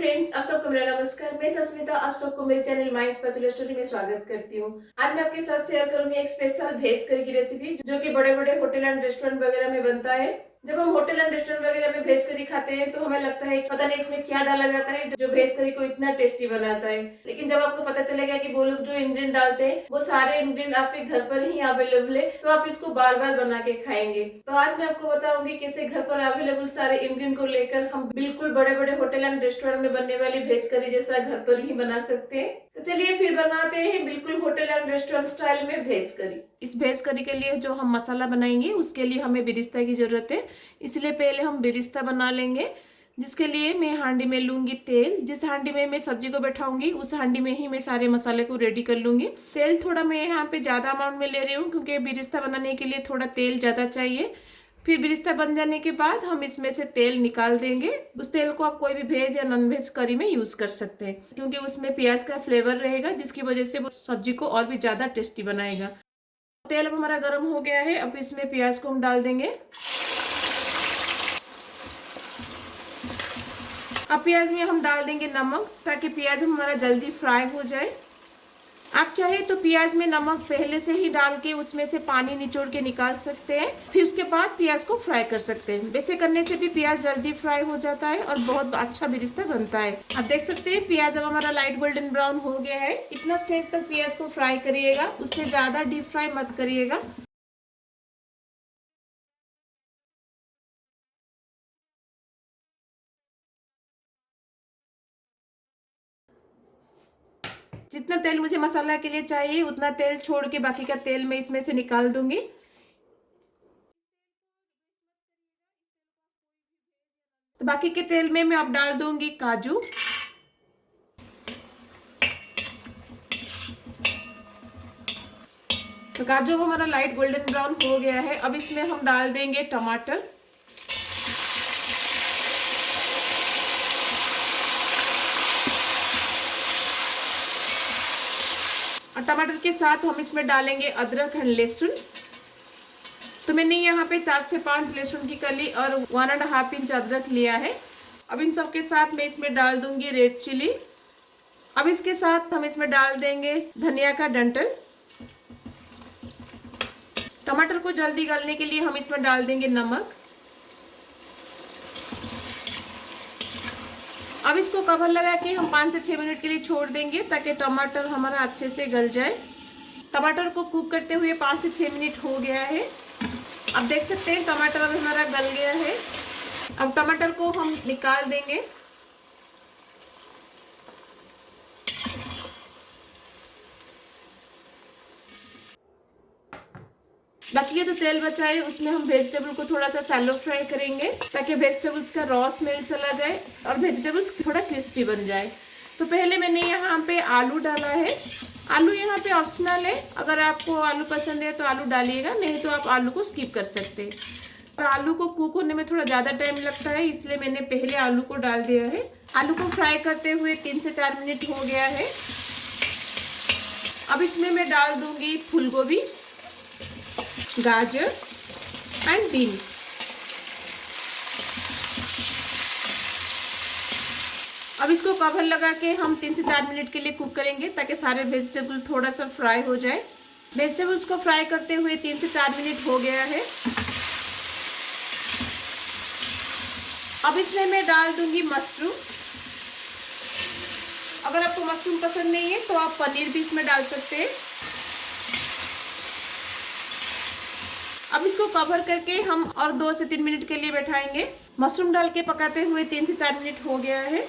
Friends, आप सबको मेरा नमस्कार। मैं सस्मिता आप सबको मेरे चैनल माई स्पैचुला स्टोरी में स्वागत करती हूँ। आज मैं आपके साथ शेयर करूंगी एक स्पेशल वेज करी की रेसिपी जो कि बड़े बड़े होटल एंड रेस्टोरेंट वगैरह में बनता है। जब हम होटल एंड रेस्टोरेंट वगैरह में वेज करी खाते हैं तो हमें लगता है पता नहीं इसमें क्या डाला जाता है जो वेज करी को इतना टेस्टी बनाता है। लेकिन जब आपको पता चलेगा कि वो लोग जो इंग्रेडिएंट डालते हैं वो सारे इंग्रेडिएंट आपके घर पर ही अवेलेबल है, तो आप इसको बार बार बना के खाएंगे। तो आज मैं आपको बताऊंगी कैसे घर पर अवेलेबल सारे इंग्रेडिएंट को लेकर हम बिल्कुल बड़े बड़े होटल एंड रेस्टोरेंट में बनने वाली वेज करी जैसा घर पर ही बना सकते हैं। तो चलिए फिर बनाते हैं बिल्कुल होटल एंड रेस्टोरेंट स्टाइल में वेज करी। इस वेज करी के लिए जो हम मसाला बनाएंगे उसके लिए हमें बिरिस्ता की जरूरत है, इसलिए पहले हम बिरिस्ता बना लेंगे। जिसके लिए मैं हांडी में लूंगी तेल। जिस हांडी में मैं सब्जी को बैठाऊंगी उस हांडी में ही मैं सारे मसाले को रेडी कर लूंगी। तेल थोड़ा मैं यहाँ पे ज्यादा अमाउंट में ले रही हूँ क्योंकि बिरिस्ता बनाने के लिए थोड़ा तेल ज्यादा चाहिए। फिर बिरिस्ता बन जाने के बाद हम इसमें से तेल निकाल देंगे। उस तेल को आप कोई भी वेज या नॉन वेज करी में यूज कर सकते हैं क्योंकि उसमें प्याज का फ्लेवर रहेगा जिसकी वजह से वो सब्जी को और भी ज्यादा टेस्टी बनाएगा। तेल अब हमारा गर्म हो गया है, अब इसमें प्याज को हम डाल देंगे। अब प्याज में हम डाल देंगे नमक ताकि प्याज हमारा जल्दी फ्राई हो जाए। आप चाहे तो प्याज में नमक पहले से ही डाल के उसमें से पानी निचोड़ के निकाल सकते हैं, फिर उसके बाद प्याज को फ्राई कर सकते हैं। वैसे करने से भी प्याज जल्दी फ्राई हो जाता है और बहुत अच्छा बिरिस्ता बनता है। आप देख सकते हैं प्याज अब हमारा लाइट गोल्डन ब्राउन हो गया है। इतना स्टेज तक प्याज को फ्राई करिएगा, उससे ज्यादा डीप फ्राई मत करिएगा। जितना तेल मुझे मसाला के लिए चाहिए उतना तेल छोड़ के बाकी का तेल मैं इसमें से निकाल दूंगी। तो बाकी के तेल में मैं अब डाल दूंगी काजू। तो काजू हमारा लाइट गोल्डन ब्राउन हो गया है, अब इसमें हम डाल देंगे टमाटर। और टमाटर के साथ हम इसमें डालेंगे अदरक एंड लहसुन। तो मैंने यहाँ पे 4 से 5 लहसुन की कली और 1.5 इंच अदरक लिया है। अब इन सब के साथ मैं इसमें डाल दूंगी रेड चिली। अब इसके साथ हम इसमें डाल देंगे धनिया का डंठल। टमाटर को जल्दी गलने के लिए हम इसमें डाल देंगे नमक। अब इसको कवर लगा के हम 5 से 6 मिनट के लिए छोड़ देंगे ताकि टमाटर हमारा अच्छे से गल जाए। टमाटर को कुक करते हुए 5 से 6 मिनट हो गया है। अब देख सकते हैं टमाटर अब हमारा गल गया है। अब टमाटर को हम निकाल देंगे। बाकी का जो तेल बचा है उसमें हम वेजिटेबल को थोड़ा सा सैलो फ्राई करेंगे ताकि वेजिटेबल्स का रॉ स्मेल चला जाए और वेजिटेबल्स थोड़ा क्रिस्पी बन जाए। तो पहले मैंने यहाँ पे आलू डाला है। आलू यहाँ पे ऑप्शनल है, अगर आपको आलू पसंद है तो आलू डालिएगा, नहीं तो आप आलू को स्किप कर सकते हैं। और आलू को कुक होने में थोड़ा ज़्यादा टाइम लगता है इसलिए मैंने पहले आलू को डाल दिया है। आलू को फ्राई करते हुए 3 से 4 मिनट हो गया है। अब इसमें मैं डाल दूंगी फूल गोभी, गाजर एंड बीन्स। अब इसको कवर लगा के हम 3 से 4 मिनट के लिए कुक करेंगे ताकि सारे वेजिटेबल थोड़ा सा फ्राई हो जाए। वेजिटेबल्स को फ्राई करते हुए 3 से 4 मिनट हो गया है। अब इसमें मैं डाल दूंगी मशरूम। अगर आपको मशरूम पसंद नहीं है तो आप पनीर भी इसमें डाल सकते हैं। अब इसको कवर करके हम और 2 से 3 मिनट के लिए बैठाएंगे। मशरूम डाल के पकाते हुए 3 से 4 मिनट हो गया है।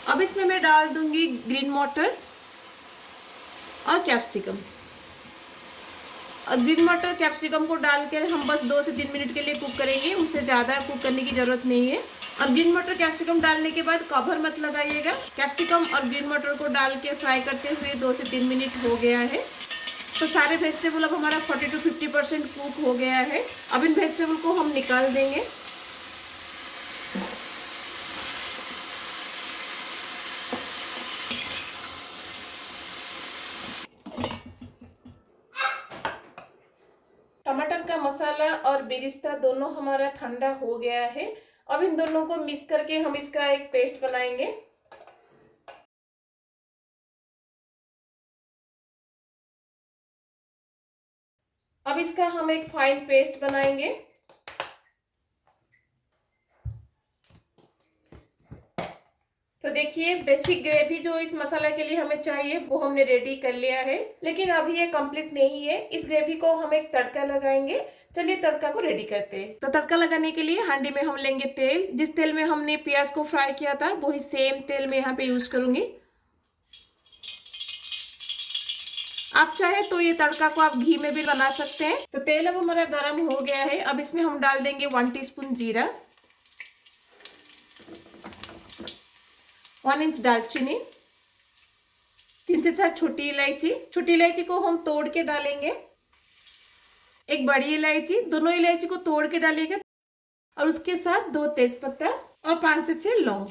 अब इसमें मैं डाल दूंगी ग्रीन मटर और कैप्सिकम। और ग्रीन मटर कैप्सिकम को डालकर हम बस 2 से 3 मिनट के लिए कुक करेंगे, उससे ज़्यादा कुक करने की ज़रूरत नहीं है। और ग्रीन मटर कैप्सिकम डालने के बाद कवर मत लगाइएगा। कैप्सिकम और ग्रीन मटर को डाल के फ्राई करते हुए 2 से 3 मिनट हो गया है। तो सारे वेजिटेबल अब हमारा 40 to 50% कुक हो गया है। अब इन वेजिटेबल को हम निकाल देंगे। टमाटर का मसाला और बिरिस्ता दोनों हमारा ठंडा हो गया है। अब इन दोनों को मिक्स करके हम इसका एक पेस्ट बनाएंगे। अब इसका हम एक फाइन पेस्ट बनाएंगे। तो देखिए बेसिक ग्रेवी जो इस मसाला के लिए हमें चाहिए वो हमने रेडी कर लिया है, लेकिन अभी ये कंप्लीट नहीं है। इस ग्रेवी को हम एक तड़का लगाएंगे। चलिए तड़का को रेडी करते हैं। तो तड़का लगाने के लिए हांडी में हम लेंगे तेल। जिस तेल में हमने प्याज को फ्राई किया था वही सेम तेल में यहाँ पे यूज करूंगी। आप चाहे तो ये तड़का को आप घी में भी बना सकते हैं। तो तेल अब हमारा गर्म हो गया है। अब इसमें हम डाल देंगे 1 टीस्पून जीरा, 1 इंच दालचीनी, 3 से 4 छोटी इलायची। छोटी इलायची को हम तोड़ के डालेंगे। एक बड़ी इलायची, दोनों इलायची को तोड़ के डालिएगा। और उसके साथ 2 तेजपत्ता और 5 से 6 लौंग।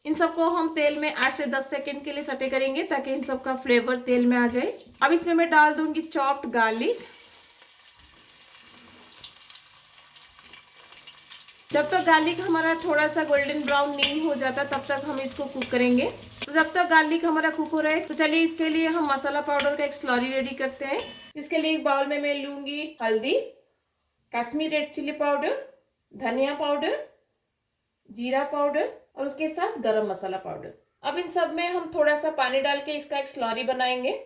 इन सबको हम तेल में 8 से 10 सेकंड के लिए सटे करेंगे ताकि इन सब का फ्लेवर तेल में आ जाए। अब इसमें मैं डाल दूंगी चॉप्ड गार्लिक। जब तक गार्लिक हमारा थोड़ा सा गोल्डन ब्राउन नहीं हो जाता तब तक हम इसको कुक करेंगे। तो जब तक गार्लिक हमारा कुक हो रहा है तो चलिए इसके लिए हम मसाला पाउडर का एक स्लरी रेडी करते हैं। इसके लिए एक बाउल में मैं लूंगी हल्दी, कश्मीर रेड चिली पाउडर, धनिया पाउडर, जीरा पाउडर और उसके साथ गरम मसाला पाउडर। अब इन सब में हम थोड़ा सा पानी डाल के इसका एक स्लरी बनाएंगे।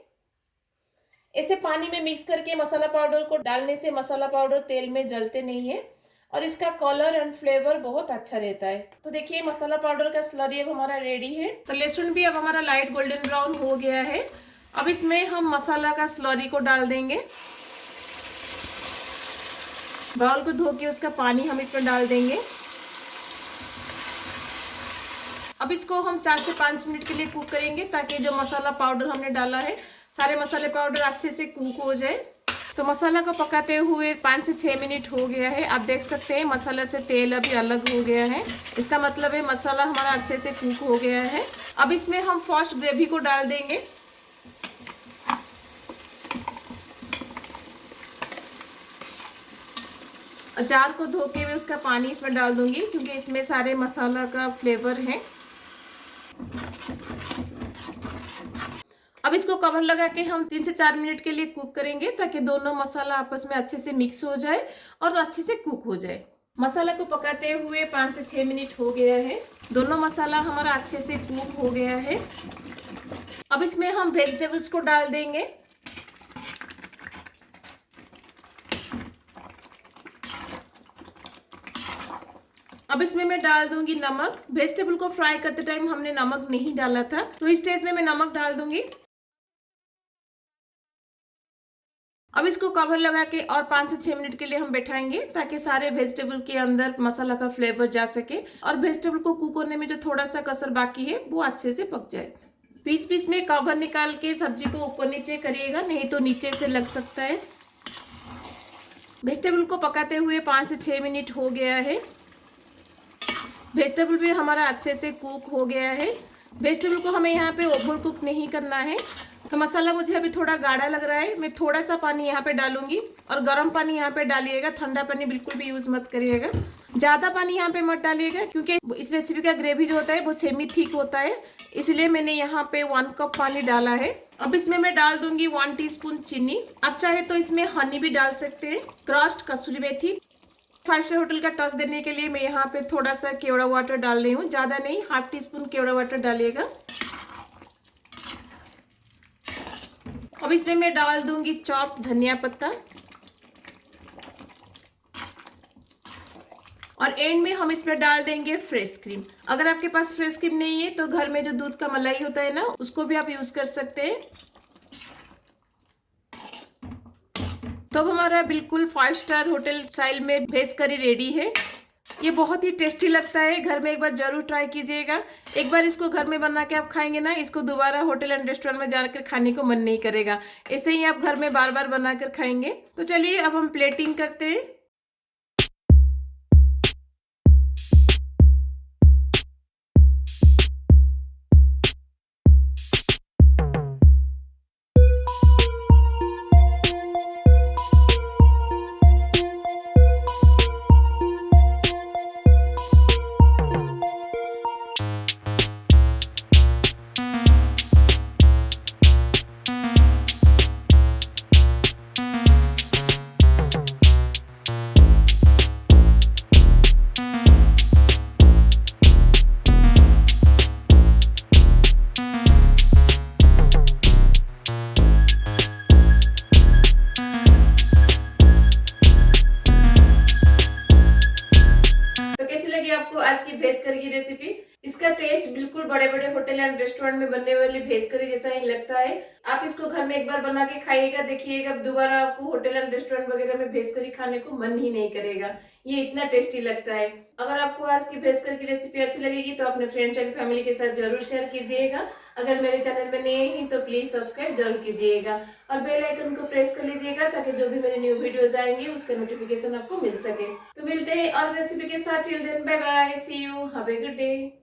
इसे पानी में मिक्स करके मसाला पाउडर को डालने से मसाला पाउडर तेल में जलते नहीं है और इसका कलर एंड फ्लेवर बहुत अच्छा रहता है। तो देखिए मसाला पाउडर का स्लरी अब हमारा रेडी है। तो लहसुन भी अब हमारा लाइट गोल्डन ब्राउन हो गया है। अब इसमें हम मसाला का स्लरी को डाल देंगे। बाउल को धो के उसका पानी हम इसमें डाल देंगे। अब इसको हम 4 से 5 मिनट के लिए कुक करेंगे ताकि जो मसाला पाउडर हमने डाला है सारे मसाले पाउडर अच्छे से कुक हो जाए। तो मसाला को पकाते हुए 5 से 6 मिनट हो गया है। आप देख सकते हैं मसाला से तेल अभी अलग हो गया है। इसका मतलब है मसाला हमारा अच्छे से कुक हो गया है। अब इसमें हम फर्स्ट ग्रेवी को डाल देंगे। अचार को धो के मैं उसका पानी इसमें डाल दूंगी क्योंकि इसमें सारे मसाला का फ्लेवर है। अब इसको कवर लगा के हम 3 से 4 मिनट के लिए कुक करेंगे ताकि दोनों मसाला आपस में अच्छे से मिक्स हो जाए और अच्छे से कुक हो जाए। मसाला को पकाते हुए 5 से 6 मिनट हो गया है। दोनों मसाला हमारा अच्छे से कुक हो गया है। अब इसमें हम वेजिटेबल्स को डाल देंगे। अब इसमें मैं डाल दूंगी नमक। वेजिटेबल को फ्राई करते टाइम हमने नमक नहीं डाला था तो इस स्टेज में मैं नमक डाल दूंगी। अब इसको कवर लगा के और 5 से 6 मिनट के लिए हम बैठाएंगे ताकि सारे वेजिटेबल के अंदर मसाला का फ्लेवर जा सके और वेजिटेबल को कुक होने में जो थोड़ा सा कसर बाकी है वो अच्छे से पक जाए। बीच बीच में कवर निकाल के सब्जी को ऊपर नीचे करिएगा, नहीं तो नीचे से लग सकता है। वेजिटेबल को पकाते हुए 5 से 6 मिनट हो गया है। वेजिटेबल भी हमारा अच्छे से कुक हो गया है। वेजिटेबल को हमें यहाँ पे ओवर कुक नहीं करना है। तो मसाला मुझे अभी थोड़ा गाढ़ा लग रहा है। मैं थोड़ा सा पानी यहाँ पे डालूंगी और गर्म पानी यहाँ पे डालिएगा। ठंडा पानी बिल्कुल भी यूज़ मत करिएगा। ज़्यादा पानी यहाँ पे मत डालिएगा क्योंकि इस रेसिपी का ग्रेवी जो होता है वो सेमी थिक होता है, इसलिए मैंने यहाँ पे 1 कप पानी डाला है। अब इसमें मैं डाल दूंगी 1 टीस्पून चीनी। आप चाहे तो इसमें हनी भी डाल सकते हैं। क्रश्ड कसूरी मेथी। 5 स्टार होटल का टच देने के लिए मैं यहाँ पे थोड़ा सा केवड़ा वाटर डाल रही हूँ, ज़्यादा नहीं, 1/2 टीस्पून केवड़ा वाटर डालिएगा। अब इसमें मैं डाल दूंगी चॉप्ड धनिया पत्ता और एंड में हम इसमें डाल देंगे फ्रेश क्रीम। अगर आपके पास फ्रेश क्रीम नहीं है तो घर में जो दूध का मलाई होता है ना उसको भी आप यूज कर सकते हैं। तो अब हमारा बिल्कुल 5 स्टार होटल स्टाइल में वेज करी रेडी है। ये बहुत ही टेस्टी लगता है। घर में एक बार जरूर ट्राई कीजिएगा। एक बार इसको घर में बना के आप खाएंगे ना, इसको दोबारा होटल एंड रेस्टोरेंट में जाकर खाने को मन नहीं करेगा। ऐसे ही आप घर में बार बार बनाकर खाएंगे। तो चलिए अब हम प्लेटिंग करते हैं। करी की रेसिपी। इसका टेस्ट बिल्कुल बड़े बड़े होटल एंड रेस्टोरेंट में बनने वाली भेज करी जैसा ही लगता है। आप इसको घर में एक बार बना के खाइएगा, देखिएगा दोबारा आपको होटल एंड रेस्टोरेंट वगैरह में भेज करी खाने को मन ही नहीं करेगा। ये इतना टेस्टी लगता है। अगर आपको आज की भेज करी की रेसिपी अच्छी लगेगी तो अपने फ्रेंड्स एंड फैमिली के साथ जरूर शेयर कीजिएगा। अगर मेरे चैनल में नए हैं तो प्लीज सब्सक्राइब जरूर कीजिएगा और बेल आइकन को प्रेस कर लीजिएगा ताकि जो भी मेरे न्यू वीडियोस आएंगे उसका नोटिफिकेशन आपको मिल सके। तो मिलते हैं और रेसिपी के साथ। Till then bye bye, see you, have a good day.